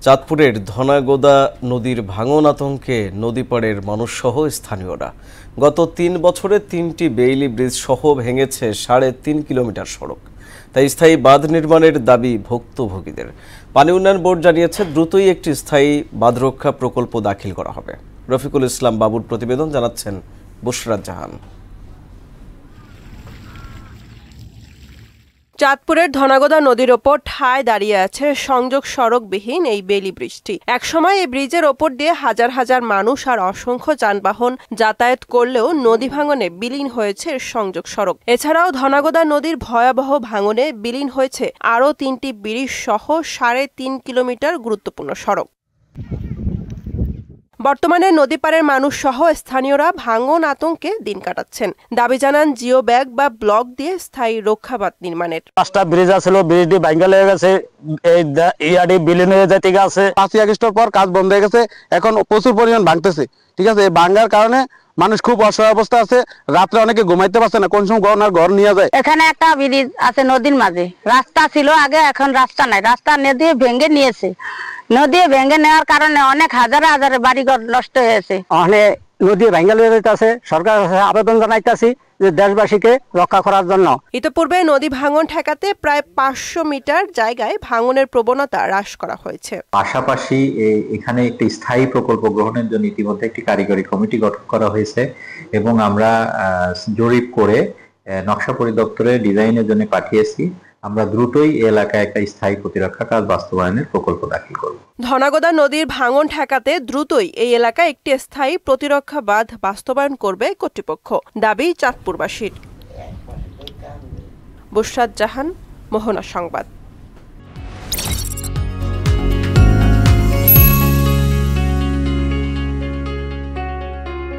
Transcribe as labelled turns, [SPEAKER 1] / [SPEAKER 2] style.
[SPEAKER 1] চাঁদপুরের ধনাগোদা নদীর ভাঙন আতঙ্কে নদীপাড়ের মানুষসহ স্থানীয়রা। গত ৩ বছরে ৩টি বেইলি ব্রিজ সহ ভেঙেছে ৩.৫ কিলোমিটার সড়ক। তাই স্থায়ী বাঁধ নির্মাণের দাবি ভুক্তভোগীদের। পানি উন্নয়ন বোর্ড জানিয়েছে দ্রুতই একটি স্থায়ী বাঁধরক্ষা প্রকল্প দাখিল করা হবে। রফিকুল ইসলাম বাবুর প্রতিবেদন, জানাচ্ছেন বুশরাত জাহান।
[SPEAKER 2] চাঁদপুরের ধনাগোদা নদীর ওপর ঠায় দাঁড়িয়ে আছে সংযোগ সড়কবিহীন এই বেইলি ব্রিজটি। একসময় এই ব্রিজের ওপর দিয়ে হাজার হাজার মানুষ আর অসংখ্য যানবাহন যাতায়াত করলেও নদী ভাঙনে বিলীন হয়েছে সংযোগ সড়ক। এছাড়াও ধনাগোদা নদীর ভয়াবহ ভাঙনে বিলীন হয়েছে আরও ৩টি ব্রিজ সহ ৩.৫ কিলোমিটার গুরুত্বপূর্ণ সড়ক। বর্তমানে নদীপাড়ের মানুষ সহ স্থানীয়রা ভাঙন আতঙ্কে দিন কাটাচ্ছেন। দাবি জানান জিও ব্যাগ বা ব্লক দিয়ে স্থায়ী রক্ষাবাদ নির্মাণের।
[SPEAKER 3] 5টা ব্রিজ আছিল, ব্রিজটি ভাঙা লেগে গেছে, এই ইয়াডি বিলীন হয়ে যেতে গেছে। 5ই আগস্টের পর কাজ বন্ধ হয়ে গেছে, এখন প্রচুর পরিমাণ ভাঙতেছে। ঠিক আছে, এই ভাঙার কারণে মানুষ খুব অসহায় অবস্থা আছে, রাত্রে অনেকে ঘুমাইতে পারছে না, কোন সময় ঘর নিয়ে যায়।
[SPEAKER 4] এখানে একটা ব্রিজ আছে নদীর মাঝে, রাস্তা ছিল আগে, এখন রাস্তা নাই, রাস্তা নদী ভেঙে নিয়েছে। নদী ভেঙে নেওয়ার কারণে অনেক হাজার হাজার বাড়িঘর নষ্ট হয়েছে।
[SPEAKER 3] অনেক নদী ভাঙা লেগে যেতেছে, সরকারের কাছে আবেদন জানাইতেছি যে দেশবাসীকে রক্ষা করার জন্য।
[SPEAKER 2] ইতিপূর্বে নদী ভাঙন ঠেকাতে প্রায় 500 মিটার জায়গায় ভাঙনের প্রবণতা হ্রাস করা হয়েছে।
[SPEAKER 5] পাশাপাশি এখানে একটি স্থায়ী প্রকল্প গ্রহণের জন্য ইতিমধ্যে একটি কারিগরি কমিটি গঠন করা হয়েছে এবং আমরা জরিপ করে নকশা পরিদপ্তরে ডিজাইনের জন্য পাঠিয়েছি। আমরা দ্রুতই এলাকায় একটা স্থায়ী প্রতিরক্ষা কাজ বাস্তবায়নের প্রকল্প দাখিল করব।
[SPEAKER 2] ধনাগোদা নদীর ভাঙন ঠেকাতে দ্রুতই এই এলাকায় একটি স্থায়ী প্রতিরক্ষা বাঁধ বাস্তবায়ন করবে কর্তৃপক্ষ, দাবি চাঁদপুরবাসীর। বুশরাত জাহান, মোহনা সংবাদ।